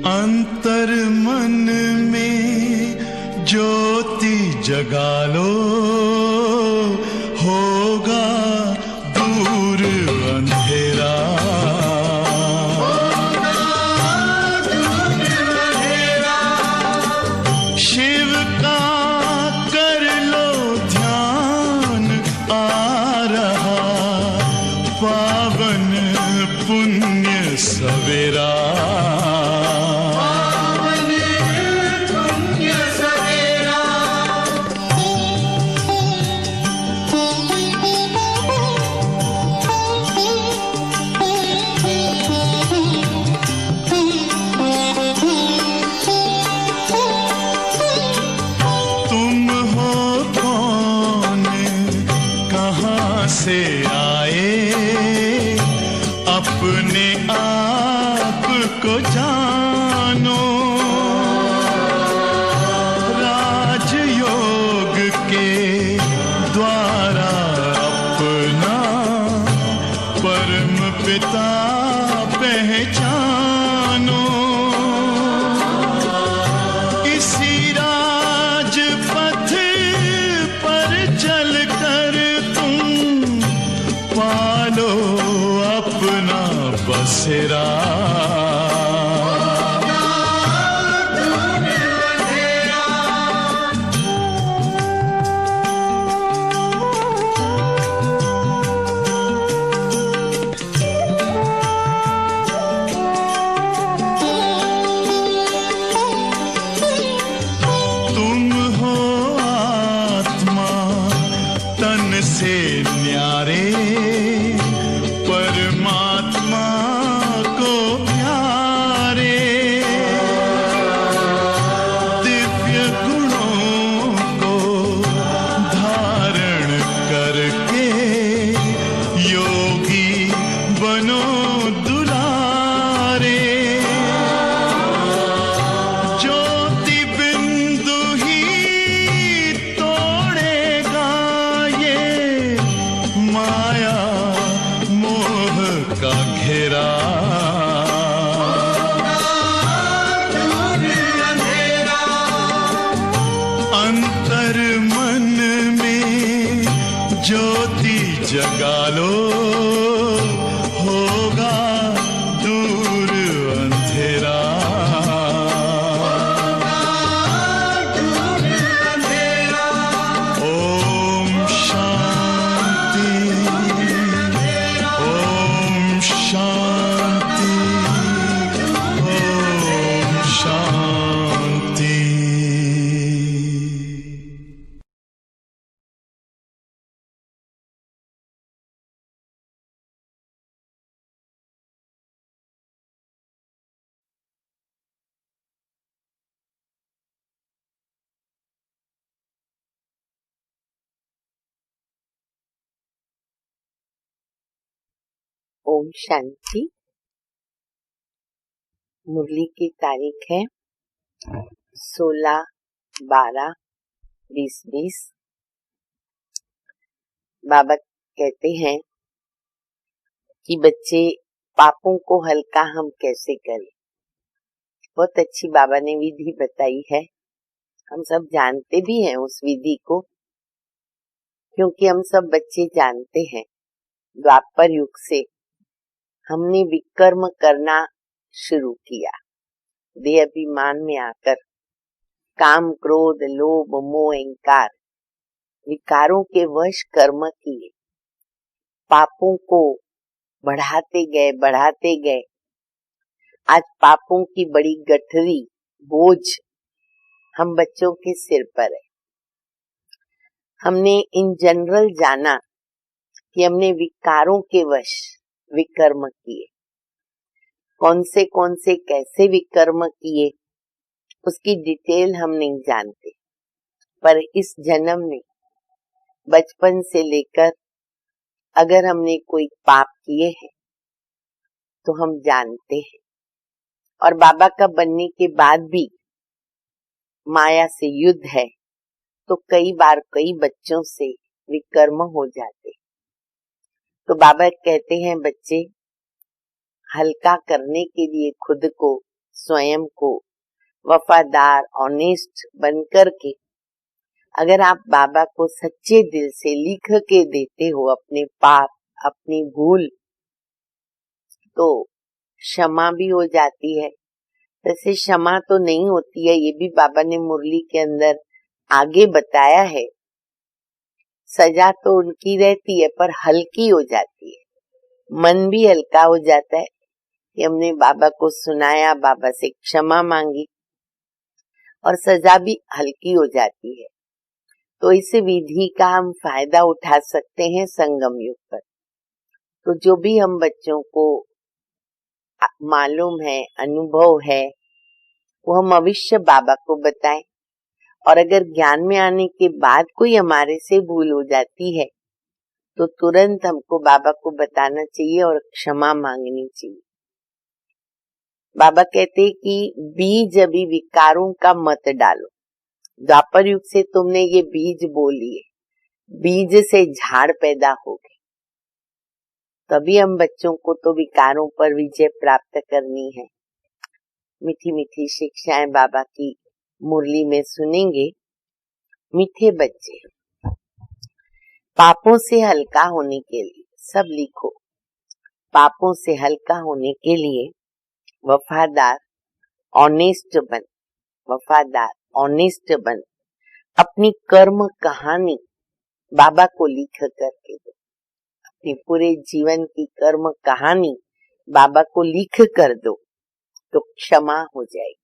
अंतर मन में ज्योति जगा लो, होगा दूर अंधेरा। शिव का कर लो ध्यान, आ रहा पावन पुण्य सवेरा। से आए अपने आप को जानो, राजयोग के द्वारा अपना परम पिता पहचानो। इसी राजपथ पर चलकर पालो अपना बसेरा। तुम हो आत्मा तन से न्यारे, परमात्मा को प्यारे। दिव्य गुणों को धारण करके योगी बनो दुलारे। ज्योति बिंदु ही तोड़ेगा ये माया का घेरा। अंतर मन में ज्योति जगा लो, होगा दूर अंधेरा। ओम शांति, शांति, ओम शांति। ओम शांति। मुरली की तारीख है 16/12/2020। बाबा कहते हैं कि बच्चे पापों को हल्का हम कैसे करें। बहुत अच्छी बाबा ने विधि बताई है। हम सब जानते भी हैं उस विधि को, क्योंकि हम सब बच्चे जानते हैं द्वापर युग से हमने विकर्म करना शुरू किया। देह अभिमान में आकर काम, क्रोध, लोभ, मोह, अहंकार विकारों के वश कर्म किए, पापों को बढ़ाते गए। आज पापों की बड़ी गठरी बोझ हम बच्चों के सिर पर है। हमने इन जनरल जाना कि हमने विकारों के वश विकर्म किए। कौन से कैसे विकर्म किए उसकी डिटेल हम नहीं जानते, पर इस जन्म में बचपन से लेकर अगर हमने कोई पाप किए हैं तो हम जानते हैं, और बाबा का बनने के बाद भी माया से युद्ध है, तो कई बार कई बच्चों से विकर्म हो जाते। तो बाबा कहते हैं बच्चे हल्का करने के लिए खुद को स्वयं को वफादार ऑनेस्ट बनकर के अगर आप बाबा को सच्चे दिल से लिख के देते हो अपने पाप, अपनी भूल, तो क्षमा भी हो जाती है। वैसे क्षमा तो नहीं होती है, ये भी बाबा ने मुरली के अंदर आगे बताया है। सजा तो उनकी रहती है पर हल्की हो जाती है, मन भी हल्का हो जाता है कि हमने बाबा को सुनाया, बाबा से क्षमा मांगी और सजा भी हल्की हो जाती है। तो इस विधि का हम फायदा उठा सकते हैं संगम युग पर। तो जो भी हम बच्चों को मालूम है, अनुभव है, वो हम अवश्य बाबा को बताएं। और अगर ज्ञान में आने के बाद कोई हमारे से भूल हो जाती है तो तुरंत हमको बाबा को बताना चाहिए और क्षमा मांगनी चाहिए। बाबा कहते कि बीज अभी विकारों का मत डालो। द्वापर युग से तुमने ये बीज बोली है, बीज से झाड़ पैदा होगी। तभी हम बच्चों को तो विकारों पर विजय प्राप्त करनी है। मीठी मीठी शिक्षाएं बाबा की मुरली में सुनेंगे। मीठे बच्चे, पापों से हल्का होने के लिए, सब लिखो, पापों से हल्का होने के लिए वफादार ऑनेस्ट बन, वफादार ऑनेस्ट बन। अपनी कर्म कहानी बाबा को लिख करके दो। अपने पूरे जीवन की कर्म कहानी बाबा को लिख कर दो तो क्षमा हो जाएगी।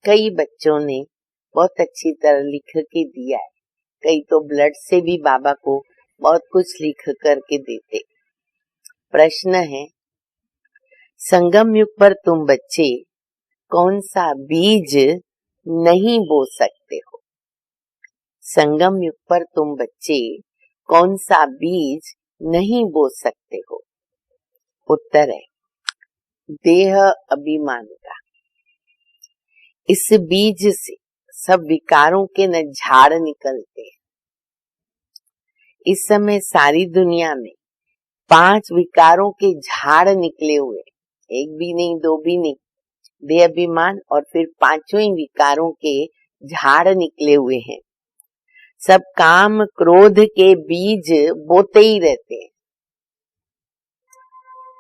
कई बच्चों ने बहुत अच्छी तरह लिख के दिया है, कई तो ब्लड से भी बाबा को बहुत कुछ लिख करके देते। प्रश्न है, संगम युग पर तुम बच्चे कौन सा बीज नहीं बो सकते हो? संगम युग पर तुम बच्चे कौन सा बीज नहीं बो सकते हो? उत्तर है देह अभिमान का। इस बीज से सब विकारों के न झाड़ निकलते हैं। इस समय सारी दुनिया में 5 विकारों के झाड़ निकले हुए, एक भी नहीं, दो भी नहीं, देह अभिमान और फिर 5 ही विकारों के झाड़ निकले हुए हैं। सब काम क्रोध के बीज बोते ही रहते हैं।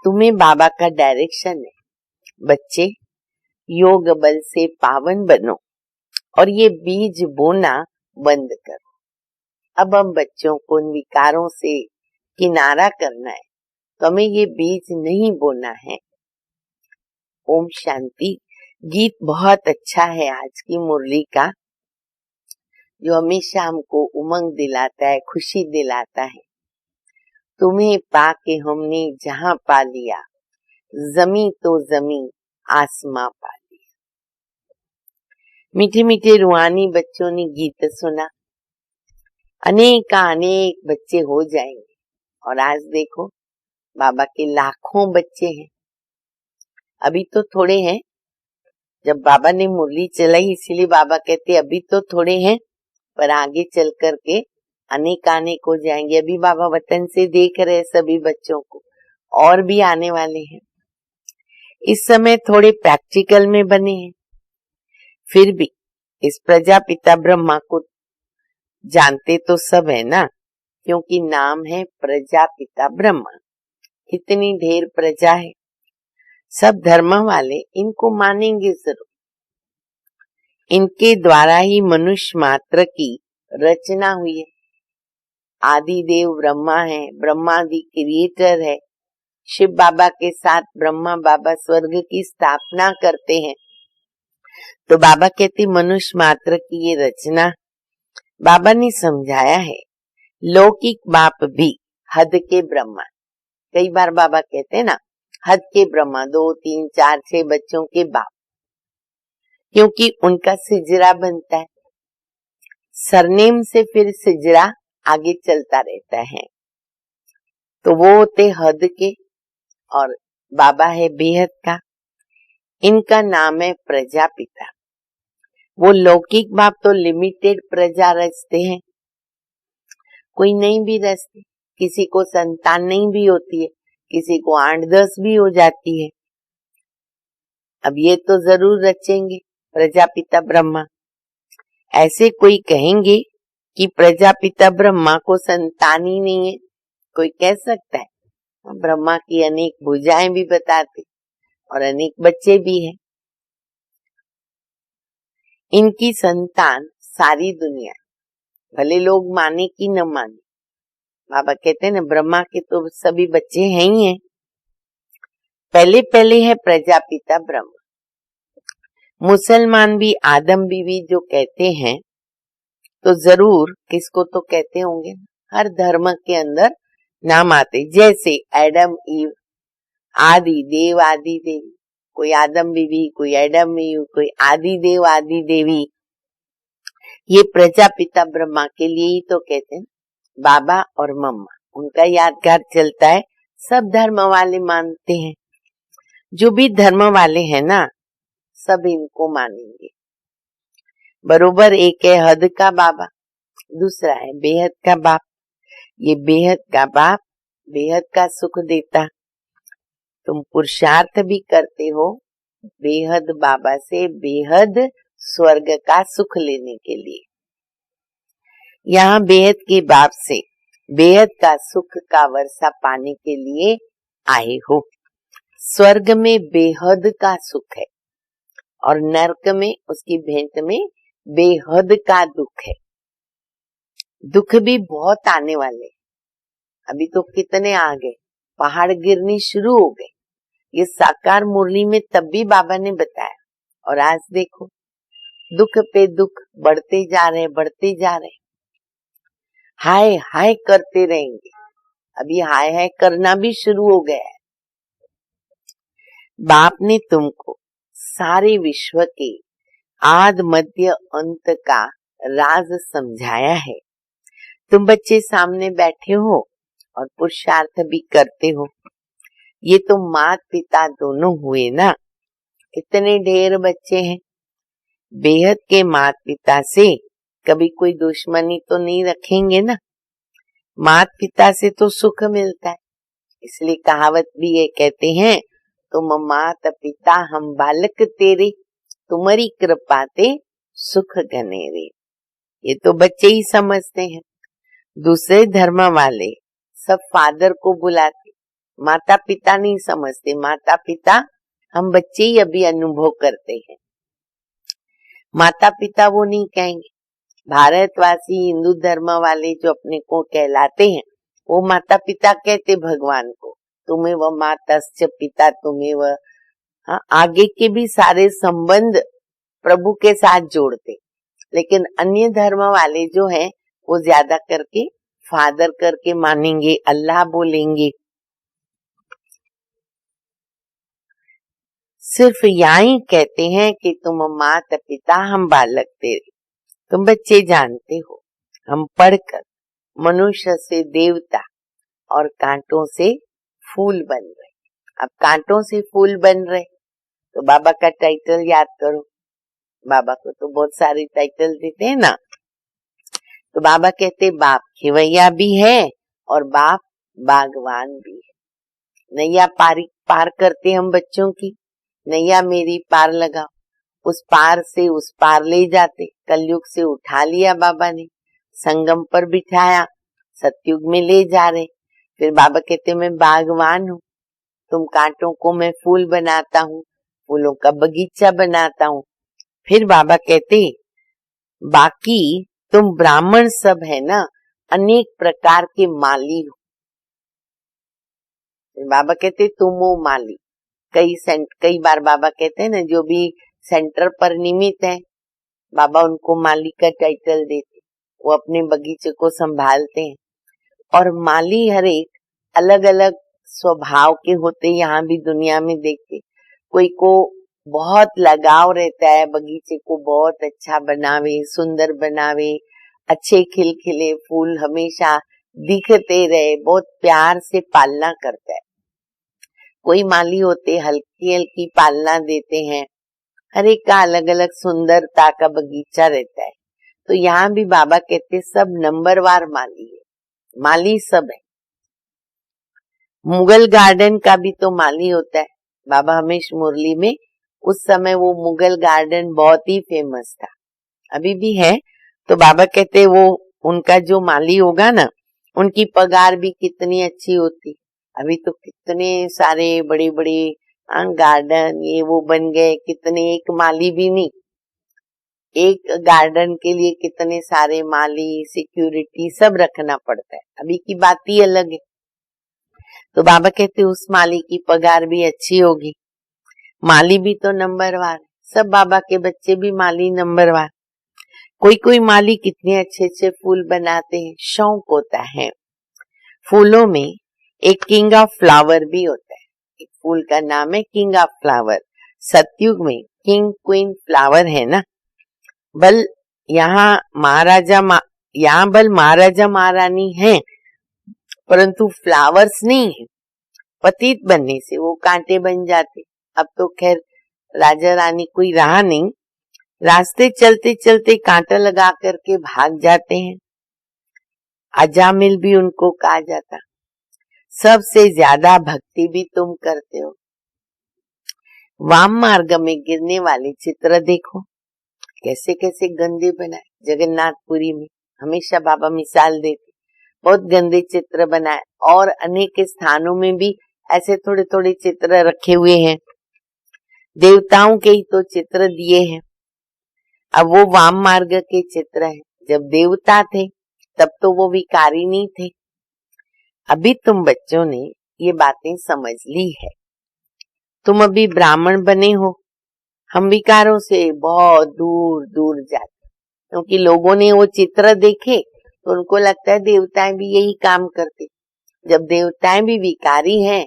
तुम्हें बाबा का डायरेक्शन है, बच्चे योग बल से पावन बनो और ये बीज बोना बंद करो। अब हम बच्चों को उन विकारों से किनारा करना है, तो हमें ये बीज नहीं बोना है। ओम शांति। गीत बहुत अच्छा है आज की मुरली का, जो हमेशा हमको उमंग दिलाता है, खुशी दिलाता है। तुम्हें पाके हमने जहां पा लिया, जमी तो जमी आसमां पा लिया। मीठे मीठे रूहानी बच्चों ने गीत सुना, अनेक बच्चे हो जाएंगे। और आज देखो बाबा के लाखों बच्चे हैं। अभी तो थोड़े हैं, जब बाबा ने मुरली चलाई इसीलिए बाबा कहते अभी तो थोड़े हैं, पर आगे चल करके अनेक हो जाएंगे। अभी बाबा वतन से देख रहे सभी बच्चों को, और भी आने वाले हैं। इस समय थोड़े प्रैक्टिकल में बने हैं, फिर भी इस प्रजापिता ब्रह्मा को जानते तो सब है ना, क्योंकि नाम है प्रजापिता ब्रह्मा। कितनी ढेर प्रजा है, सब धर्म वाले इनको मानेंगे जरूर। इनके द्वारा ही मनुष्य मात्र की रचना हुई है। आदि देव ब्रह्मा है, ब्रह्मा दी क्रिएटर है। शिव बाबा के साथ ब्रह्मा बाबा स्वर्ग की स्थापना करते हैं। तो बाबा कहते मनुष्य मात्र की ये रचना बाबा ने समझाया है। लौकिक बाप भी हद के ब्रह्मा। कई बार बाबा कहते हैं ना, हद के ब्रह्मा, 2, 3, 4, 6 बच्चों के बाप, क्योंकि उनका सिजरा बनता है। सरनेम से फिर सिजरा आगे चलता रहता है। तो वो होते हद के और बाबा है बेहद का। इनका नाम है प्रजापिता। वो लौकिक बाप तो लिमिटेड प्रजा रचते हैं, कोई नहीं भी रचते, किसी को संतान नहीं भी होती है, किसी को 8-10 भी हो जाती है। अब ये तो जरूर रचेंगे प्रजापिता ब्रह्मा। ऐसे कोई कहेंगे कि प्रजापिता ब्रह्मा को संतान ही नहीं है, कोई कह सकता है? ब्रह्मा की अनेक भुजाएं भी बताते और अनेक बच्चे भी हैं। इनकी संतान सारी दुनिया, भले लोग माने कि न माने। बाबा कहते हैं ना, ब्रह्मा के तो सभी बच्चे हैं ही हैं। पहले पहले है प्रजापिता ब्रह्मा। मुसलमान भी आदम बीवी जो कहते हैं तो जरूर किसको तो कहते होंगे, हर धर्म के अंदर नाम आते, जैसे एडम ईव, आदि देव आदि देवी, कोई आदम बीवी, कोई एडम ईव, कोई आदि देव आदि देवी। ये प्रजापिता ब्रह्मा के लिए ही तो कहते हैं। बाबा और मम्मा, उनका यादगार चलता है, सब धर्म वाले मानते हैं। जो भी धर्म वाले हैं ना, सब इनको मानेंगे। बरोबर एक है हद का बाबा, दूसरा है बेहद का बाप। ये बेहद का बाप बेहद का सुख देता, तुम पुरुषार्थ भी करते हो बेहद बाबा से बेहद स्वर्ग का सुख लेने के लिए। यहाँ बेहद के बाप से बेहद का सुख का वर्षा पाने के लिए आए हो। स्वर्ग में बेहद का सुख है और नरक में उसकी भेंट में बेहद का दुख है। दुख भी बहुत आने वाले, अभी तो कितने आ गए, पहाड़ गिरनी शुरू हो गए। ये साकार मुरली में तब भी बाबा ने बताया, और आज देखो दुख पे दुख बढ़ते जा रहे, बढ़ते जा रहे। हाय हाय करते रहेंगे, अभी हाय हाय करना भी शुरू हो गया है। बाप ने तुमको सारे विश्व के आद मध्य अंत का राज समझाया है। तुम बच्चे सामने बैठे हो और पुरुषार्थ भी करते हो। ये तो मात पिता दोनों हुए ना, इतने ढेर बच्चे हैं। बेहद के मात पिता से कभी कोई दुश्मनी तो नहीं रखेंगे ना। मात पिता से तो सुख मिलता है, इसलिए कहावत भी ये कहते हैं, तुम मात पिता हम बालक तेरे, तुम्हारी कृपा ते सुख घनेरे। ये तो बच्चे ही समझते हैं। दूसरे धर्म वाले सब फादर को बुलाते, माता पिता नहीं समझते। माता पिता हम बच्चे ही अभी अनुभव करते हैं। माता पिता वो नहीं कहेंगे। भारतवासी हिंदू धर्म वाले जो अपने को कहलाते हैं, वो माता पिता कहते भगवान को, तुम्हें वह मातश्च पिता तुम्हें वह। हाँ, आगे के भी सारे संबंध प्रभु के साथ जोड़ते। लेकिन अन्य धर्म वाले जो हैं वो ज्यादा करके फादर करके मानेंगे, अल्लाह बोलेंगे। सिर्फ यही कहते हैं कि तुम माता पिता हम बालक तेरे। तुम बच्चे जानते हो, हम पढ़कर मनुष्य से देवता और कांटों से फूल बन रहे। अब कांटों से फूल बन रहे तो बाबा का टाइटल याद करो। बाबा को तो बहुत सारे टाइटल देते हैं ना। तो बाबा कहते बाप खिवैया भी है और बाप बागवान भी है। नैया पार करते हम बच्चों की, नैया मेरी पार लगाओ, उस पार से उस पार ले जाते। कलयुग से उठा लिया बाबा ने, संगम पर बिठाया, सतयुग में ले जा रहे। फिर बाबा कहते मैं बागवान हूँ, तुम कांटों को मैं फूल बनाता हूँ, फूलों का बगीचा बनाता हूँ। फिर बाबा कहते बाकी तुम ब्राह्मण सब है ना, अनेक प्रकार के माली हो। फिर बाबा कहते तुम हो माली। कई बार बाबा कहते हैं ना, जो भी सेंटर पर निमित है बाबा उनको माली का टाइटल देते, वो अपने बगीचे को संभालते हैं। और माली हर एक अलग अलग स्वभाव के होते, यहाँ भी दुनिया में देखते। कोई को बहुत लगाव रहता है, बगीचे को बहुत अच्छा बनावे, सुंदर बनावे, अच्छे खिलखिले फूल हमेशा दिखते रहे, बहुत प्यार से पालना करता है। कोई माली होते हल्की हल्की पालना देते हैं। हर एक का अलग अलग सुंदरता का बगीचा रहता है। तो यहाँ भी बाबा कहते सब नंबरवार माली है, माली सब है। मुगल गार्डन का भी तो माली होता है। बाबा हमेश मुरली में उस समय वो मुगल गार्डन बहुत ही फेमस था, अभी भी है। तो बाबा कहते वो उनका जो माली होगा ना, उनकी पगार भी कितनी अच्छी होती। अभी तो कितने सारे बड़े बड़े गार्डन ये वो बन गए, कितने, एक माली भी नहीं, एक गार्डन के लिए कितने सारे माली, सिक्योरिटी सब रखना पड़ता है। अभी की बात ही अलग है। तो बाबा कहते उस माली की पगार भी अच्छी होगी। माली भी तो नंबरवार, सब बाबा के बच्चे भी माली नंबरवार। कोई कोई माली कितने अच्छे अच्छे फूल बनाते हैं, शौक होता है। फूलों में एक किंग ऑफ फ्लावर भी होता है, एक फूल का नाम है किंग ऑफ फ्लावर। सतयुग में किंग क्वीन फ्लावर है ना, बल यहाँ महाराजा महारानी हैं, परंतु फ्लावर्स नहीं है। पतित बनने से वो कांटे बन जाते। अब तो खैर राजा रानी कोई रहा नहीं, रास्ते चलते चलते कांटा लगा करके भाग जाते हैं। अजामिल भी उनको कहा जाता। सबसे ज्यादा भक्ति भी तुम करते हो। वाम मार्ग में गिरने वाले चित्र देखो, कैसे कैसे गंदे बनाए। जगन्नाथपुरी में हमेशा बाबा मिसाल देते, बहुत गंदे चित्र बनाए, और अनेक स्थानों में भी ऐसे थोड़े थोड़े चित्र रखे हुए हैं। देवताओं के ही तो चित्र दिए हैं। अब वो वाम मार्ग के चित्र हैं। जब देवता थे तब तो वो विकारी नहीं थे। अभी तुम बच्चों ने ये बातें समझ ली है। तुम अभी ब्राह्मण बने हो, हम विकारों से बहुत दूर दूर जाते, क्योंकि लोगों ने वो चित्र देखे तो उनको लगता है देवताएं भी यही काम करते। जब देवताएं भी विकारी हैं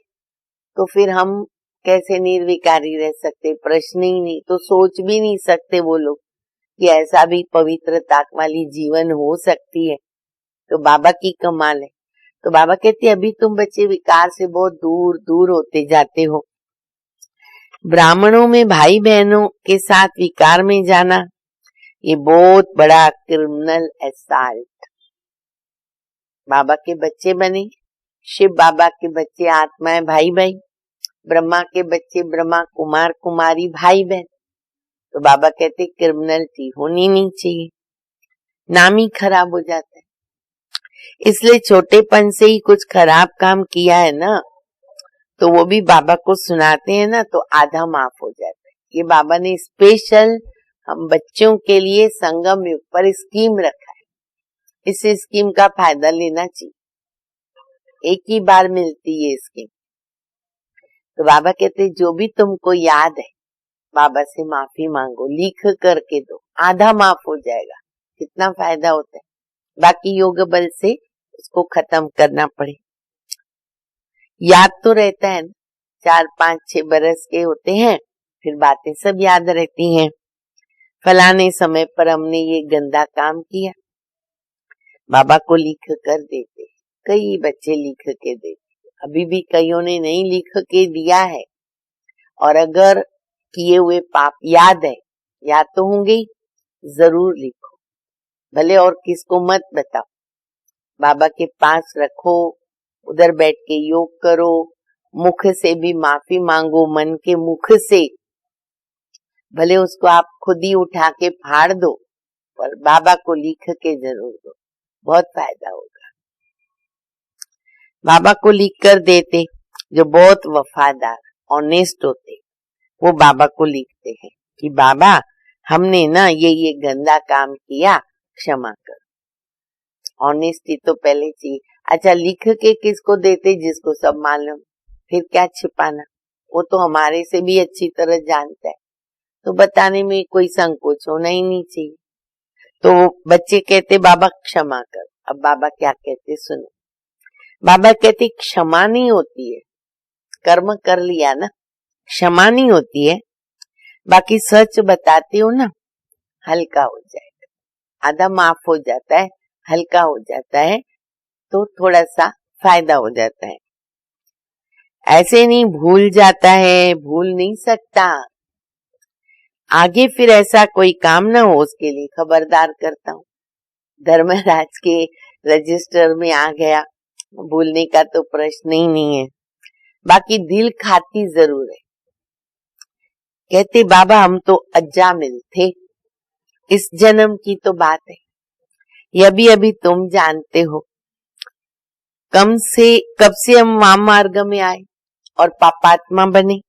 तो फिर हम कैसे निर्विकारी रह सकते? प्रश्न ही नहीं। तो सोच भी नहीं सकते वो लोग कि ऐसा भी पवित्रता वाली जीवन हो सकती है। तो बाबा की कमाल है। तो बाबा कहते अभी तुम बच्चे विकार से बहुत दूर दूर होते जाते हो। ब्राह्मणों में भाई बहनों के साथ विकार में जाना, ये बहुत बड़ा क्रिमिनल असॉल्ट। बाबा के बच्चे बने, शिव बाबा के बच्चे आत्माएं भाई भाई, ब्रह्मा के बच्चे ब्रह्मा कुमार कुमारी भाई बहन। तो बाबा कहते क्रिमिनलिटी होनी नहीं चाहिए, नाम ही खराब हो जाता है। इसलिए छोटेपन से ही कुछ खराब काम किया है ना, तो वो भी बाबा को सुनाते हैं ना, तो आधा माफ हो जाता है। ये बाबा ने स्पेशल हम बच्चों के लिए संगम युग पर स्कीम रखा है। इस स्कीम का फायदा लेना चाहिए, एक ही बार मिलती है स्कीम। तो बाबा कहते जो भी तुमको याद है बाबा से माफी मांगो, लिख करके दो, आधा माफ हो जाएगा। कितना फायदा होता है। बाकी योग बल से उसको खत्म करना पड़े। याद तो रहता है ना, 4-5-6 बरस के होते हैं, फिर बातें सब याद रहती हैं। फलाने समय पर हमने ये गंदा काम किया, बाबा को लिख कर देते। कई बच्चे लिख के देते, अभी भी कईयों ने नहीं लिख के दिया है। और अगर किए हुए पाप याद है, याद तो होंगे ही, जरूर लिखो, भले और किसको मत बताओ। बाबा के पास रखो, उधर बैठ के योग करो, मुख से भी माफी मांगो, मन के मुख से, भले उसको आप खुद ही उठा के फाड़ दो, पर बाबा को लिख के जरूर दो, बहुत फायदा होगा। बाबा को लिख कर देते, जो बहुत वफादार ऑनेस्ट होते, वो बाबा को लिखते हैं कि बाबा हमने ना ये गंदा काम किया, क्षमा कर। ऑनेस्टी तो पहले चाहिए। अच्छा, लिख के किसको देते? जिसको सब मालूम, फिर क्या छिपाना, वो तो हमारे से भी अच्छी तरह जानता है, तो बताने में कोई संकोच होना ही नहीं चाहिए। तो बच्चे कहते बाबा क्षमा कर। अब बाबा क्या कहते सुनो। बाबा कहते क्षमा नहीं होती है, कर्म कर लिया ना, क्षमा नहीं होती है। बाकी सच बताते हो ना, हल्का हो जाएगा, आधा माफ हो जाता है, हल्का हो जाता है, तो थोड़ा सा फायदा हो जाता है। ऐसे नहीं भूल जाता है, भूल नहीं सकता। आगे फिर ऐसा कोई काम ना हो उसके लिए खबरदार करता हूँ। धर्मराज के रजिस्टर में आ गया, भूलने का तो प्रश्न ही नहीं है। बाकी दिल खाती जरूर है। कहते बाबा हम तो अजामिल थे, इस जन्म की तो बात है, ये अभी तुम जानते हो कब से हम वाम मार्ग में आए और पापात्मा बने।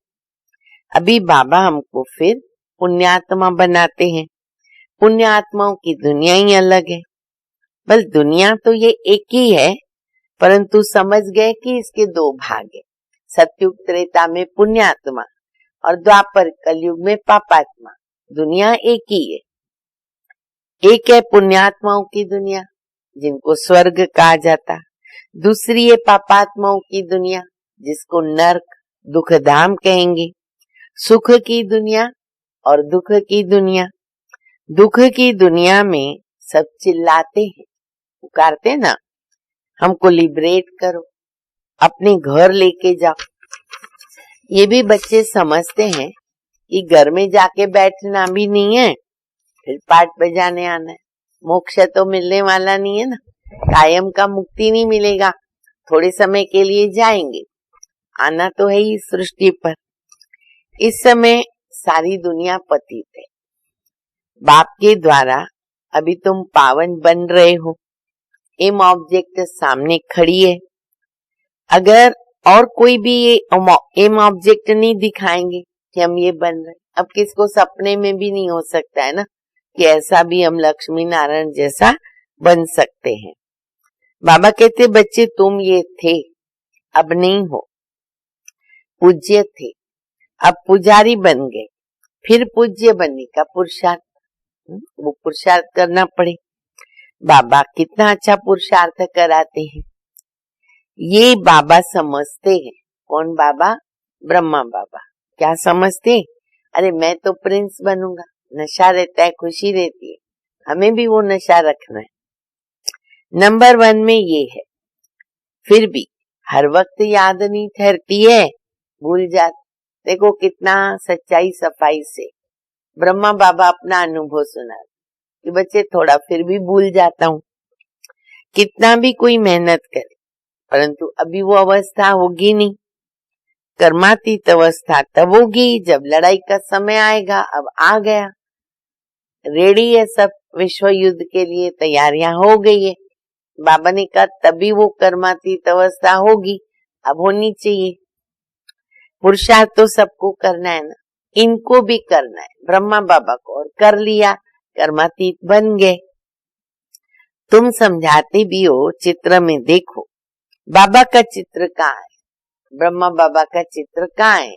अभी बाबा हमको फिर पुण्यात्मा बनाते हैं। पुण्य आत्माओं की दुनिया ही अलग है। बस दुनिया तो ये एक ही है, परंतु समझ गए कि इसके दो भाग है। सतयुग त्रेता में पुण्यात्मा और द्वापर कलयुग में पापात्मा। दुनिया एक ही है। एक है पुण्यात्माओं की दुनिया जिनको स्वर्ग कहा जाता, दूसरी है पापात्माओं की दुनिया जिसको नरक दुख धाम कहेंगे। सुख की दुनिया और दुख की दुनिया। दुख की दुनिया में सब चिल्लाते हैं, पुकारते ना, हमको लिबरेट करो, अपने घर लेके जाओ। ये भी बच्चे समझते हैं कि घर में जाके बैठना भी नहीं है, फिर पाठ बजाने आना है। मोक्ष तो मिलने वाला नहीं है ना, कायम का मुक्ति नहीं मिलेगा, थोड़े समय के लिए जाएंगे, आना तो है ही सृष्टि पर। इस समय सारी दुनिया पतित है। बाप के द्वारा अभी तुम पावन बन रहे हो, एम ऑब्जेक्ट सामने खड़ी है। अगर और कोई भी ये एम ऑब्जेक्ट नहीं दिखाएंगे कि हम ये बन रहे, अब किसको सपने में भी नहीं हो सकता है ना कि ऐसा भी हम लक्ष्मी नारायण जैसा बन सकते हैं। बाबा कहते बच्चे तुम ये थे, अब नहीं हो। पूज्य थे, अब पुजारी बन गए, फिर पूज्य बनने का पुरुषार्थ, वो पुरुषार्थ करना पड़े। बाबा कितना अच्छा पुरुषार्थ कराते हैं। ये बाबा समझते हैं। कौन बाबा? ब्रह्मा बाबा। क्या समझते? अरे मैं तो प्रिंस बनूंगा, नशा रहता है, खुशी रहती है, हमें भी वो नशा रखना है। नंबर 1 में ये है। फिर भी हर वक्त याद नहीं ठहरती है, भूल जाते। देखो कितना सच्चाई सफाई से ब्रह्मा बाबा अपना अनुभव सुना कि बच्चे थोड़ा फिर भी भूल जाता हूँ। कितना भी कोई मेहनत करे, परंतु अभी वो अवस्था होगी नहीं। कर्मातीत अवस्था तब होगी जब लड़ाई का समय आएगा। अब आ गया, रेडी है सब, विश्व युद्ध के लिए तैयारियां हो गई है। बाबा ने कहा तभी वो कर्मातीत अवस्था होगी, अब होनी चाहिए। पुरुषार्थ तो सबको करना है ना, इनको भी करना है, ब्रह्मा बाबा को, और कर लिया, कर्मातीत बन गए। तुम समझाते भी हो, चित्र में देखो बाबा का चित्र कहाँ है, ब्रह्मा बाबा का चित्र कहाँ है?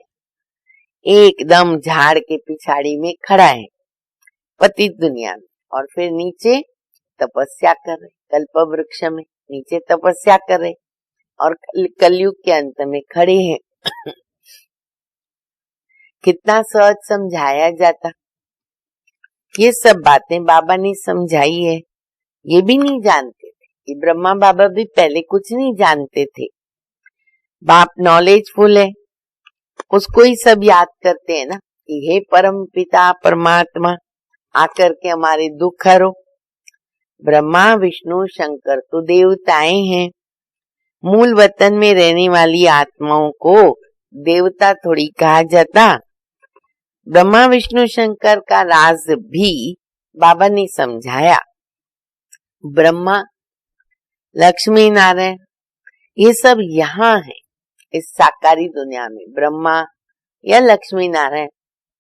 एकदम झाड़ के पिछाड़ी में खड़ा है पतित दुनिया में, और फिर नीचे तपस्या कर रहे, कल्प वृक्ष में नीचे तपस्या कर रहे, और कलयुग के अंत में खड़े हैं। कितना सहज समझाया जाता। ये सब बातें बाबा ने समझाई है। ये भी नहीं जानते थे कि ब्रह्मा बाबा भी पहले कुछ नहीं जानते थे। बाप नॉलेजफुल है, उसको ही सब याद करते हैं ना कि हे परम पिता परमात्मा, आकर के हमारे दुख हरो। ब्रह्मा विष्णु शंकर तो देवताएं हैं। मूल वतन में रहने वाली आत्माओं को देवता थोड़ी कहा जाता। ब्रह्मा विष्णु शंकर का राज भी बाबा ने समझाया। ब्रह्मा लक्ष्मी नारायण ये सब यहाँ है इस साकारी दुनिया में। ब्रह्मा या लक्ष्मी नारायण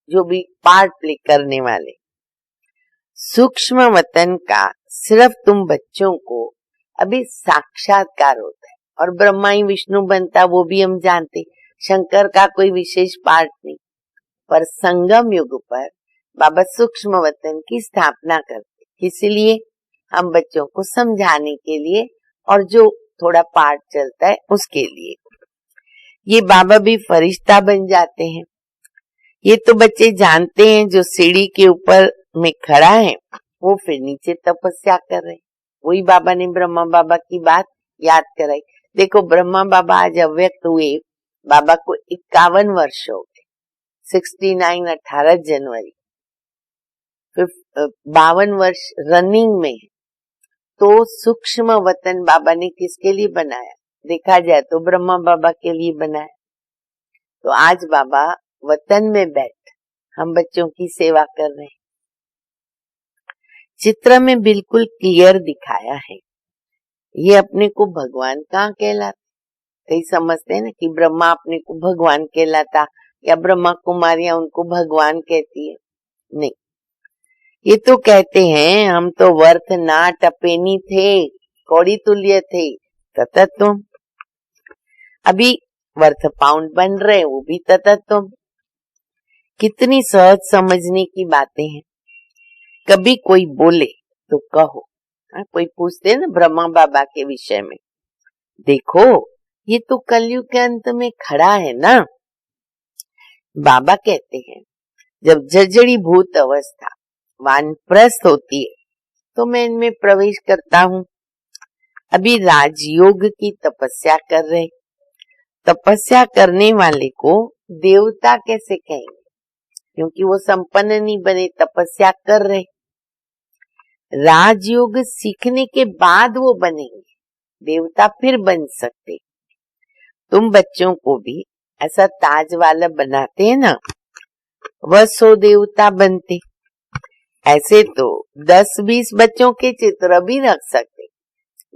जो भी पार्ट प्ले करने वाले, सूक्ष्म वतन का सिर्फ तुम बच्चों को अभी साक्षात्कार होता है, और ब्रह्मा ही विष्णु बनता वो भी हम जानते। शंकर का कोई विशेष पार्ट नहीं, पर संगम युग पर बाबा सूक्ष्म वतन की स्थापना करते, इसीलिए हम बच्चों को समझाने के लिए और जो थोड़ा पार्ट चलता है उसके लिए ये बाबा भी फरिश्ता बन जाते हैं। ये तो बच्चे जानते हैं। जो सीढ़ी के ऊपर में खड़ा है वो फिर नीचे तपस्या कर रहे, वही बाबा ने ब्रह्मा बाबा की बात याद कराई। देखो ब्रह्मा बाबा आज अव्यक्त हुए, बाबा को 51 वर्ष हो गए, 69 18 जनवरी, 52 वर्ष रनिंग में। तो सूक्ष्म वतन बाबा ने किसके लिए बनाया? देखा जाए तो ब्रह्मा बाबा के लिए बनाया। तो आज बाबा वतन में बैठ हम बच्चों की सेवा कर रहे हैं। चित्र में बिल्कुल क्लियर दिखाया है। ये अपने को भगवान कहाँ कहलाता? कई समझते हैं ना कि ब्रह्मा अपने को भगवान कहलाता या ब्रह्मा कुमारियां उनको भगवान कहती है। नहीं, ये तो कहते हैं हम तो वर्थ ना टपेनी थे, कौड़ी तुल्य थे ततत्व। अभी वर्थ पाउंड बन रहे, वो भी ततत्व। कितनी सहज समझने की बातें हैं। कभी कोई बोले तो कहो, कोई पूछते हैं ना ब्रह्मा बाबा के विषय में, देखो ये तो कलयुग के अंत में खड़ा है ना। बाबा कहते हैं जब जर्जरी भूत अवस्था वानप्रस्थ होती है तो मैं इनमें प्रवेश करता हूँ। अभी राजयोग की तपस्या कर रहे। तपस्या करने वाले को देवता कैसे कहेंगे? क्योंकि वो संपन्न नहीं बने, तपस्या कर रहे। राजयोग सीखने के बाद वो बनेंगे, देवता फिर बन सकते। तुम बच्चों को भी ऐसा ताज वाला बनाते हैं ना, वह 100 देवता बनते। ऐसे तो 10-20 बच्चों के चित्र भी रख सकते,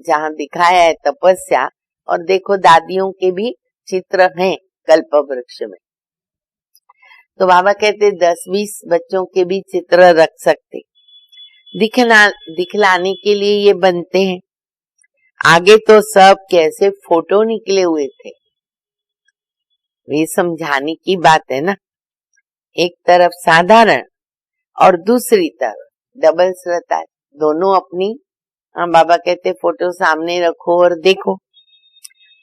जहाँ दिखाया है तपस्या, और देखो दादियों के भी चित्र हैं कल्प वृक्ष में। तो बाबा कहते 10-20 बच्चों के भी चित्र रख सकते, दिखलाने के लिए ये बनते हैं। आगे तो सब कैसे फोटो निकले हुए थे, ये समझाने की बात है ना। एक तरफ साधारण और दूसरी तरफ डबल श्रद्धा, दोनों अपनी। बाबा कहते फोटो सामने रखो और देखो।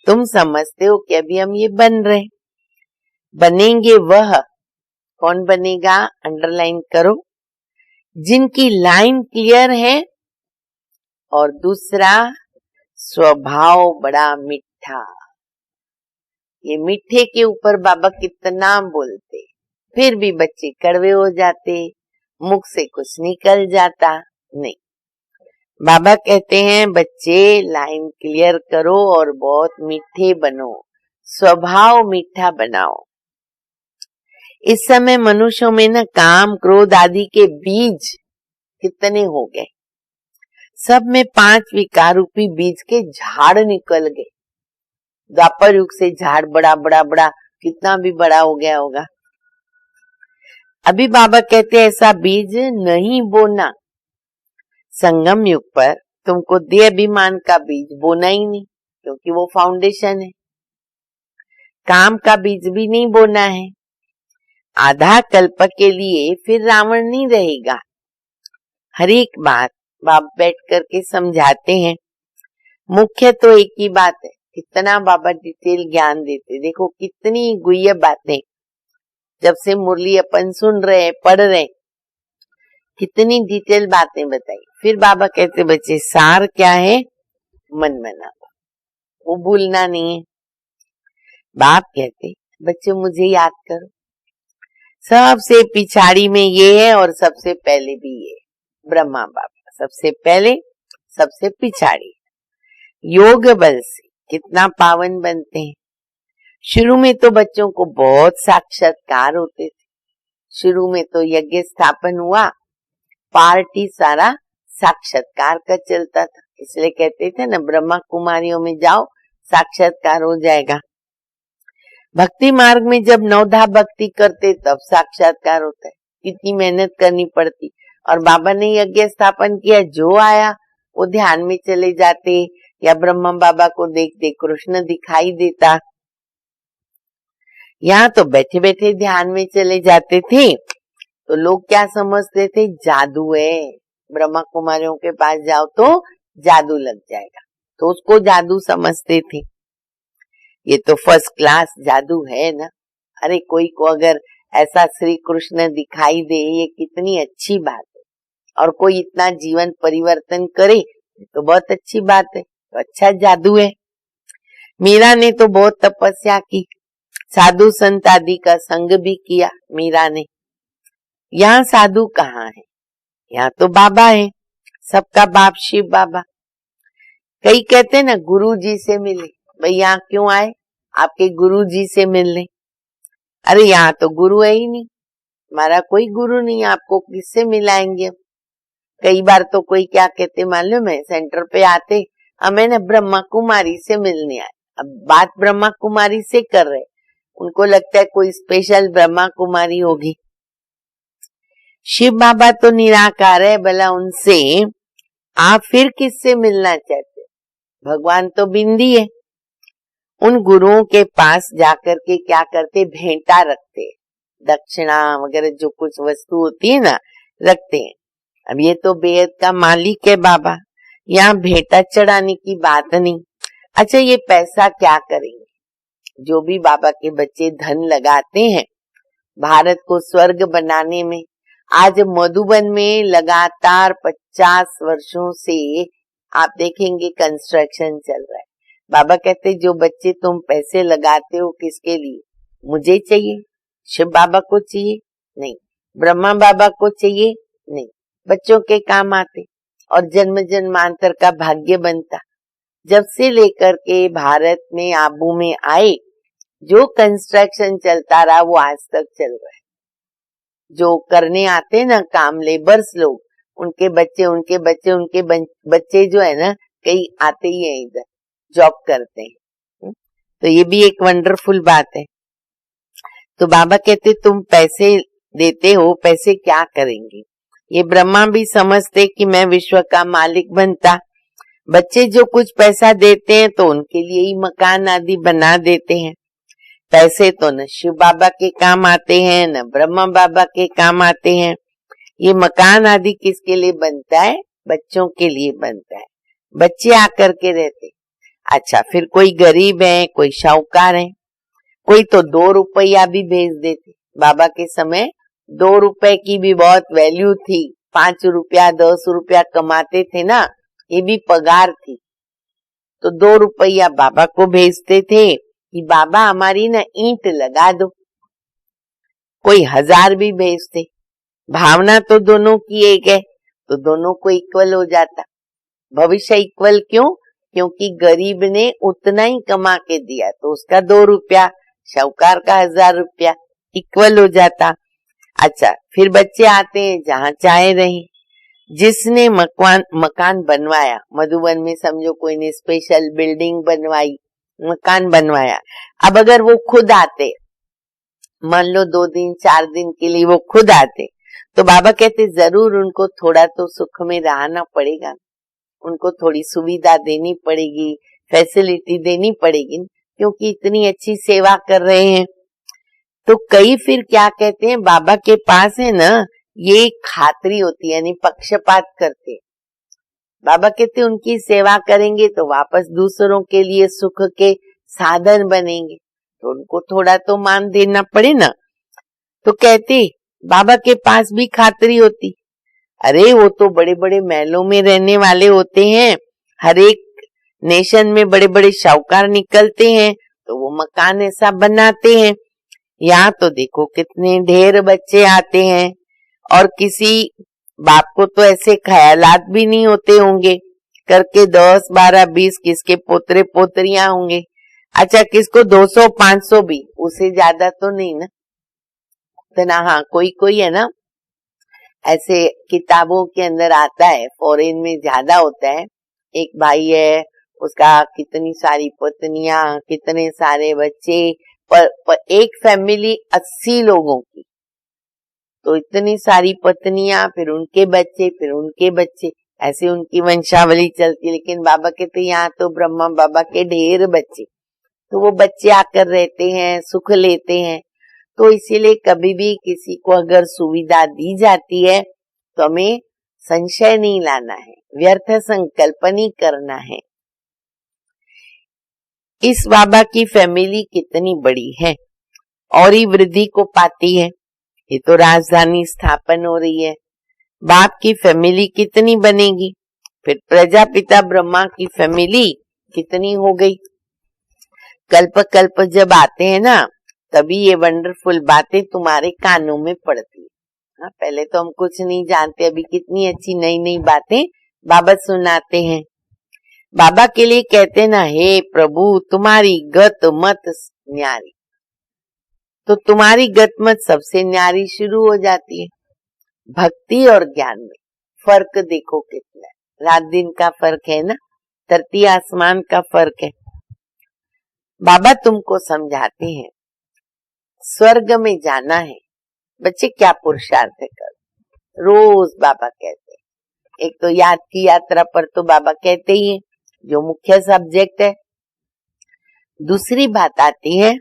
तुम समझते हो कि अभी हम ये बन रहे, बनेंगे वह कौन बनेगा? अंडरलाइन करो, जिनकी लाइन क्लियर है, और दूसरा स्वभाव बड़ा मीठा। ये मीठे के ऊपर बाबा कितना बोलते, फिर भी बच्चे कड़वे हो जाते, मुख से कुछ निकल जाता नहीं। बाबा कहते हैं बच्चे लाइन क्लियर करो और बहुत मीठे बनो, स्वभाव मीठा बनाओ। इस समय मनुष्यों में ना काम क्रोध आदि के बीज कितने हो गए, सब में 5 विकार रूपी बीज के झाड़ निकल गए। द्वापर युग से झाड़ बड़ा बड़ा बड़ा कितना भी बड़ा हो गया होगा। अभी बाबा कहते हैं ऐसा बीज नहीं बोना। संगम युग पर तुमको देह अभिमान का बीज बोना ही नहीं, क्योंकि वो फाउंडेशन है। काम का बीज भी नहीं बोना है। आधा कल्प के लिए फिर रावण नहीं रहेगा। हर एक बात बाप बैठ करके समझाते हैं। मुख्य तो एक ही बात है, कितना बाबा डिटेल ज्ञान देते। देखो कितनी गुह्य बातें, जब से मुरली अपन सुन रहे पढ़ रहे, कितनी डिटेल बातें बताई। फिर बाबा कहते बच्चे सार क्या है? मन मनाओ, वो भूलना नहीं है। बाप कहते बच्चे मुझे याद करो, सबसे पिछाड़ी में ये है और सबसे पहले भी ये। ब्रह्मा बाबा सबसे पहले, सबसे पिछाड़ी। योग बल से कितना पावन बनते हैं। शुरू में तो बच्चों को बहुत साक्षात्कार होते थे। शुरू में तो यज्ञ स्थापन हुआ, पार्टी सारा साक्षात्कार का चलता था। इसलिए कहते थे ना ब्रह्मा कुमारियों में जाओ साक्षात्कार हो जाएगा। भक्ति मार्ग में जब नवधा भक्ति करते तब साक्षात्कार होता है। कितनी मेहनत करनी पड़ती। और बाबा ने यज्ञ स्थापन किया, जो आया वो ध्यान में चले जाते, या ब्रह्मा बाबा को देख देख कृष्ण दिखाई देता। यहाँ तो बैठे बैठे ध्यान में चले जाते थे, तो लोग क्या समझते थे? जादू है, ब्रह्मा कुमारियों के पास जाओ तो जादू लग जाएगा, तो उसको जादू समझते थे। ये तो फर्स्ट क्लास जादू है ना। अरे कोई को अगर ऐसा श्री कृष्ण दिखाई दे, ये कितनी अच्छी बात है। और कोई इतना जीवन परिवर्तन करे तो बहुत अच्छी बात है, तो अच्छा जादू है। मीरा ने तो बहुत तपस्या की, साधु संत आदि का संग भी किया मीरा ने। यहाँ साधु कहाँ है? यहाँ तो बाबा है, सबका बाप शिव बाबा। कई कहते हैं ना गुरु जी से मिले, भाई यहाँ क्यों आए? आपके गुरु जी से मिलने। अरे यहाँ तो गुरु है ही नहीं, हमारा कोई गुरु नहीं, आपको किससे मिलाएंगे। कई बार तो कोई क्या कहते मालूम है, सेंटर पे आते हमें न ब्रह्मा कुमारी से मिलने आए। अब बात ब्रह्मा कुमारी से कर रहे, उनको लगता है कोई स्पेशल ब्रह्मा कुमारी होगी। शिव बाबा तो निराकार है, भला उनसे आप फिर किससे मिलना चाहते? भगवान तो बिंदी है। उन गुरुओं के पास जाकर के क्या करते, भेंटा रखते, दक्षिणा वगैरह जो कुछ वस्तु होती है ना, रखते हैं। अब ये तो बेहद का मालिक है बाबा, यहाँ भेंटा चढ़ाने की बात नहीं। अच्छा, ये पैसा क्या करेंगे? जो भी बाबा के बच्चे धन लगाते हैं भारत को स्वर्ग बनाने में। आज मधुबन में लगातार 50 वर्षों से आप देखेंगे कंस्ट्रक्शन चल रहा है। बाबा कहते जो बच्चे तुम पैसे लगाते हो किसके लिए? मुझे चाहिए, शिव बाबा को चाहिए नहीं, ब्रह्मा बाबा को चाहिए नहीं, बच्चों के काम आते और जन्म जन्मांतर का भाग्य बनता। जब से लेकर के भारत में आबू में आए, जो कंस्ट्रक्शन चलता रहा वो आज तक चल रहा है। जो करने आते ना काम, लेबर्स लोग, उनके बच्चे जो है ना, कई आते ही हैं इधर, जॉब करते हैं। तो ये भी एक वंडरफुल बात है। तो बाबा कहते तुम पैसे देते हो, पैसे क्या करेंगे? ये ब्रह्मा भी समझते कि मैं विश्व का मालिक बनता। बच्चे जो कुछ पैसा देते हैं तो उनके लिए ही मकान आदि बना देते हैं। पैसे तो न शिव बाबा के काम आते हैं, न ब्रह्मा बाबा के काम आते हैं। ये मकान आदि किसके लिए बनता है? बच्चों के लिए बनता है। बच्चे आकर के रहते। अच्छा, फिर कोई गरीब है, कोई शाहूकार है, कोई तो 2 रुपया भी भेज देते। बाबा के समय 2 रुपए की भी बहुत वैल्यू थी। 5 रुपया 10 रुपया कमाते थे ना, ये भी पगार थी। तो 2 रुपया बाबा को भेजते थे कि बाबा हमारी ना ईंट लगा दो। कोई 1000 भी भेजते। भावना तो दोनों की एक है, तो दोनों को इक्वल हो जाता। भविष्य इक्वल क्यों? क्योंकि गरीब ने उतना ही कमा के दिया, तो उसका 2 रुपया, शाहूकार का 1000 रुपया, इक्वल हो जाता। अच्छा, फिर बच्चे आते हैं, जहां चाहे रहे। जिसने मकान बनवाया, मधुबन में समझो कोई ने स्पेशल बिल्डिंग बनवाई, मकान बनवाया। अब अगर वो खुद आते, मान लो 2 दिन 4 दिन के लिए वो खुद आते, तो बाबा कहते जरूर उनको थोड़ा तो सुख में रहना पड़ेगा, उनको थोड़ी सुविधा देनी पड़ेगी, फैसिलिटी देनी पड़ेगी, क्योंकि इतनी अच्छी सेवा कर रहे हैं। तो कई फिर क्या कहते हैं, बाबा के पास है ना, ये खातरी होती है, यानी पक्षपात करते। बाबा कहते उनकी सेवा करेंगे तो वापस दूसरों के लिए सुख के साधन बनेंगे, तो उनको थोड़ा तो मान देना पड़े ना। तो कहते बाबा के पास भी खातरी होती। अरे वो तो बड़े बड़े महलों में रहने वाले होते हैं, हर एक नेशन में बड़े बड़े शाहूकार निकलते हैं, तो वो मकान ऐसा बनाते हैं। यहाँ तो देखो कितने ढेर बच्चे आते हैं, और किसी बाप को तो ऐसे ख्यालात भी नहीं होते होंगे करके 10, 12, 20 किसके पोतरे पोतरियां होंगे। अच्छा, किसको 200, 500 भी, उससे ज्यादा तो नहीं ना उतना। हाँ, कोई कोई है ना, ऐसे किताबों के अंदर आता है, फॉरेन में ज्यादा होता है। एक भाई है, उसका कितनी सारी पत्नियां, कितने सारे बच्चे, पर एक फैमिली 80 लोगों की, तो इतनी सारी पत्नियां, फिर उनके बच्चे, फिर उनके बच्चे, ऐसे उनकी वंशावली चलती। लेकिन बाबा कहते यहाँ तो ब्रह्मा बाबा के ढेर बच्चे, तो वो बच्चे आकर रहते हैं, सुख लेते हैं। तो इसीलिए कभी भी किसी को अगर सुविधा दी जाती है तो हमें संशय नहीं लाना है, व्यर्थ संकल्प नहीं करना है। इस बाबा की फैमिली कितनी बड़ी है और ही वृद्धि को पाती है। ये तो राजधानी स्थापन हो रही है, बाप की फैमिली कितनी बनेगी, फिर प्रजापिता ब्रह्मा की फैमिली कितनी हो गई। कल्प कल्प जब आते हैं ना, तभी ये वंडरफुल बातें तुम्हारे कानों में पड़ती है। पहले तो हम कुछ नहीं जानते, अभी कितनी अच्छी नई नई बातें बाबा सुनाते हैं। बाबा के लिए कहते ना, हे प्रभु तुम्हारी गत मत न्यारी। तो तुम्हारी गतमत सबसे न्यारी शुरू हो जाती है। भक्ति और ज्ञान में फर्क देखो कितना है, रात दिन का फर्क है ना, धरती आसमान का फर्क है। बाबा तुमको समझाते हैं स्वर्ग में जाना है, बच्चे क्या पुरुषार्थ करो। रोज बाबा कहते हैं, एक तो याद की यात्रा पर तो बाबा कहते ही है, जो मुख्य सब्जेक्ट है। दूसरी बात आती है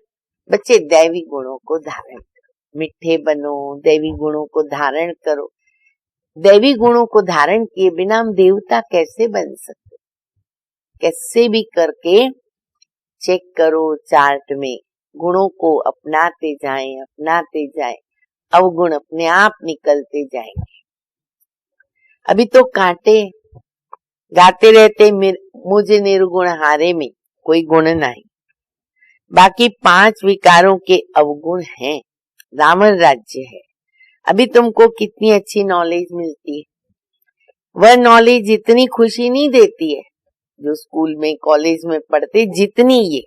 बच्चे दैवी गुणों को धारण करो, मीठे बनो, दैवी गुणों को धारण करो। दैवी गुणों को धारण किए बिना हम देवता कैसे बन सकते? कैसे भी करके चेक करो चार्ट में, गुणों को अपनाते जाएं, अवगुण अपने आप निकलते जाएंगे। अभी तो कांटे गाते रहते मुझे निर्गुण हारे में कोई गुण नहीं, बाकी 5 विकारों के अवगुण हैं, रावण राज्य है। अभी तुमको कितनी अच्छी नॉलेज मिलती है, वह नॉलेज इतनी खुशी नहीं देती है जो स्कूल में कॉलेज में पढ़ते, जितनी ये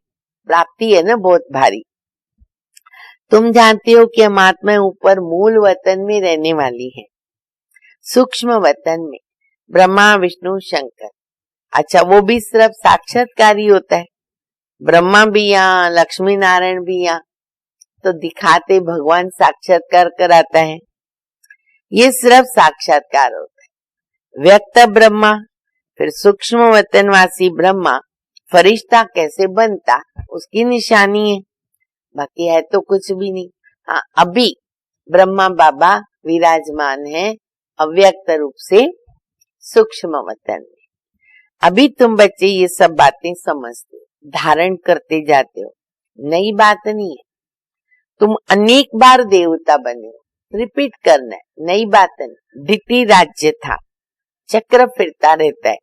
प्राप्ति है ना बहुत भारी। तुम जानते हो कि हम आत्मा ऊपर मूल वतन में रहने वाली है, सूक्ष्म वतन में, ब्रह्मा विष्णु शंकर। अच्छा वो भी सिर्फ साक्षात्कारी होता है, ब्रह्मा भी यहाँ, लक्ष्मी नारायण भी यहाँ, तो दिखाते भगवान साक्षात्कार कराता है। ये सिर्फ साक्षात्कार होता है। व्यक्त ब्रह्मा, फिर सूक्ष्म वतनवासी ब्रह्मा फरिश्ता कैसे बनता उसकी निशानी है, बाकी है तो कुछ भी नहीं। हाँ अभी ब्रह्मा बाबा विराजमान है अव्यक्त रूप से सूक्ष्म वतन में। अभी तुम बच्चे ये सब बातें समझते हो, धारण करते जाते हो, नई बात नहीं है। तुम अनेक बार देवता बने हो, रिपीट करना है, नई बात नहीं। धिति राज्य था, चक्र फिरता रहता है,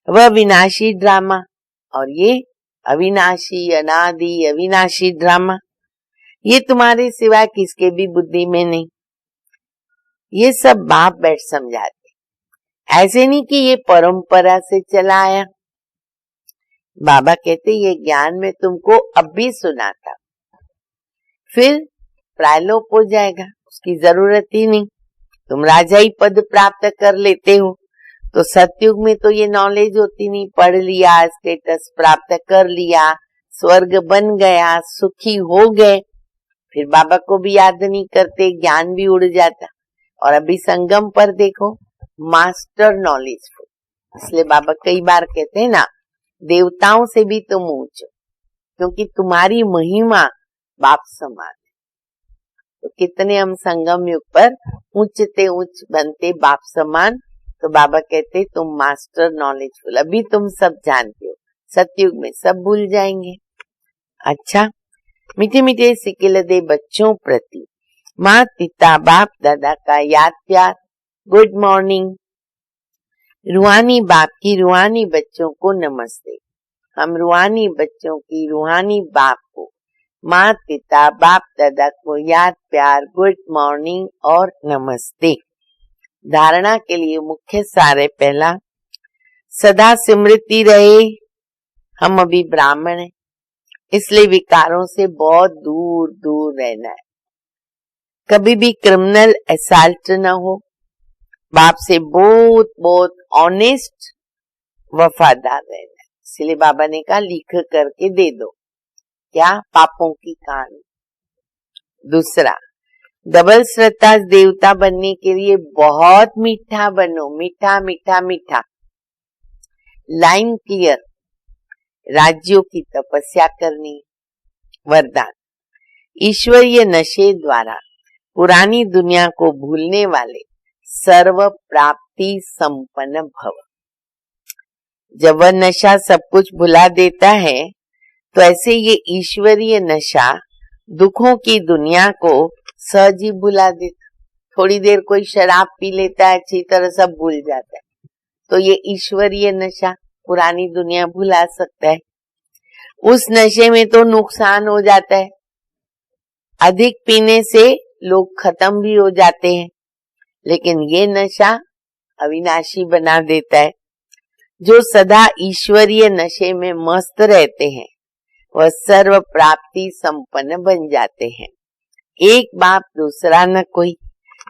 वह विनाशी ड्रामा, और ये अविनाशी अनादि अविनाशी ड्रामा, ये तुम्हारे सिवाय किसके भी बुद्धि में नहीं। ये सब बाप बैठ समझाते, ऐसे नहीं कि ये परंपरा से चला आया। बाबा कहते ये ज्ञान में तुमको अब भी सुनाता, फिर प्रायलोप हो जाएगा, उसकी जरूरत ही नहीं। तुम राजाई पद प्राप्त कर लेते हो, तो सतयुग में तो ये नॉलेज होती नहीं, पढ़ लिया, स्टेटस प्राप्त कर लिया, स्वर्ग बन गया, सुखी हो गए, फिर बाबा को भी याद नहीं करते, ज्ञान भी उड़ जाता। और अभी संगम पर देखो, मास्टर नॉलेज, इसलिए बाबा कई बार कहते हैं ना, देवताओं से भी तुम ऊंचे, क्योंकि तुम्हारी महिमा बाप समान है। तो कितने हम संगम युग पर ऊंचते ऊंच बनते बाप समान, तो बाबा कहते तुम मास्टर नॉलेजफुल, अभी तुम सब जानते हो, सतयुग में सब भूल जाएंगे। अच्छा, मीठे मीठे सिकिल दे बच्चों प्रति माँ पिता बाप दादा का याद प्यार, गुड मॉर्निंग। रूहानी बाप की रूहानी बच्चों को नमस्ते। हम रूहानी बच्चों की रूहानी बाप को, माँ पिता बाप दादा को याद प्यार, गुड मॉर्निंग और नमस्ते। धारणा के लिए मुख्य सार है, पहला सदा स्मृति रहे, हम अभी ब्राह्मण हैं, इसलिए विकारों से बहुत दूर दूर रहना है। कभी भी क्रिमिनल असल्ट न हो, बाप से बहुत बहुत ऑनेस्ट वफादार रहना है। इसलिए बाबा ने कहा लिख करके दे दो, क्या पापों की कहानी। दूसरा, डबल श्रद्धा देवता बनने के लिए बहुत मीठा बनो, मीठा मीठा मीठा, लाइन क्लियर, राज्यों की तपस्या करनी। वरदान, ईश्वरीय नशे द्वारा पुरानी दुनिया को भूलने वाले सर्व प्राप्ति संपन्न भव। जब वह नशा सब कुछ भुला देता है, तो ऐसे ये ईश्वरीय नशा दुखों की दुनिया को सहज ही भुला देता। थोड़ी देर कोई शराब पी लेता है, अच्छी तरह सब भूल जाता है, तो ये ईश्वरीय नशा पुरानी दुनिया भुला सकता है। उस नशे में तो नुकसान हो जाता है, अधिक पीने से लोग खत्म भी हो जाते हैं, लेकिन ये नशा अविनाशी बना देता है। जो सदा ईश्वरीय नशे में मस्त रहते हैं, वह सर्व प्राप्ति संपन्न बन जाते हैं। एक बाप दूसरा न कोई,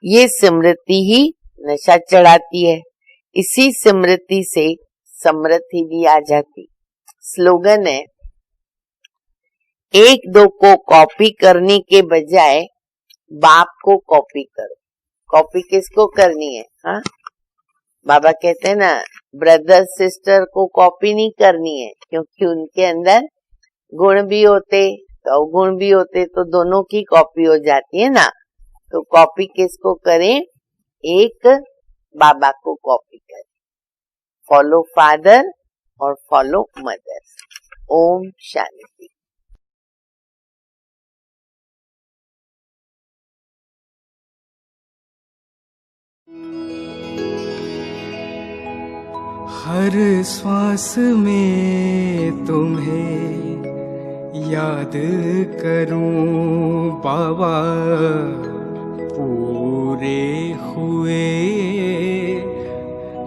ये स्मृति ही नशा चढ़ाती है। इसी स्मृति से समृद्धि भी आ जाती। स्लोगन है, एक दो को कॉपी करने के बजाय बाप को कॉपी करो। कॉपी किसको करनी है? हाँ, बाबा कहते हैं ना, ब्रदर सिस्टर को कॉपी नहीं करनी है, क्योंकि उनके अंदर गुण भी होते तो अवगुण भी होते, तो दोनों की कॉपी हो जाती है ना। तो कॉपी किसको करें? एक बाबा को कॉपी करें। फॉलो फादर और फॉलो मदर। ओम शांति। हर श्वास में तुम्हें याद करूं बाबा, पूरे हुए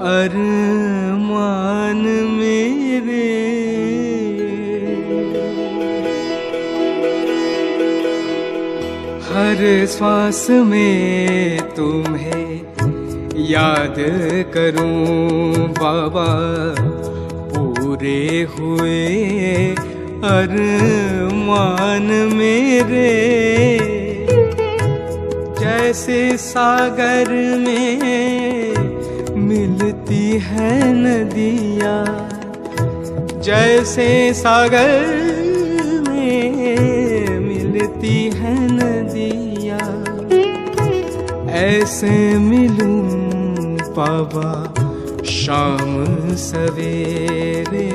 अरमान मेरे। हर श्वास में तुम्हें याद करूं बाबा, पूरे हुए अरमान मेरे। जैसे सागर में मिलती है नदियाँ, जैसे सागर में मिलती है नदियाँ, ऐसे मिलूं बाबा शाम सवेरे।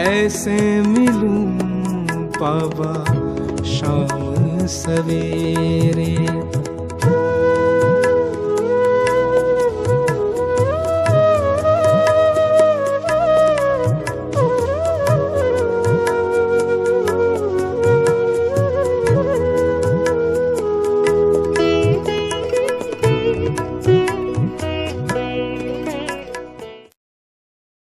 ऐसे मिलूं बाबा शाम सवेरे।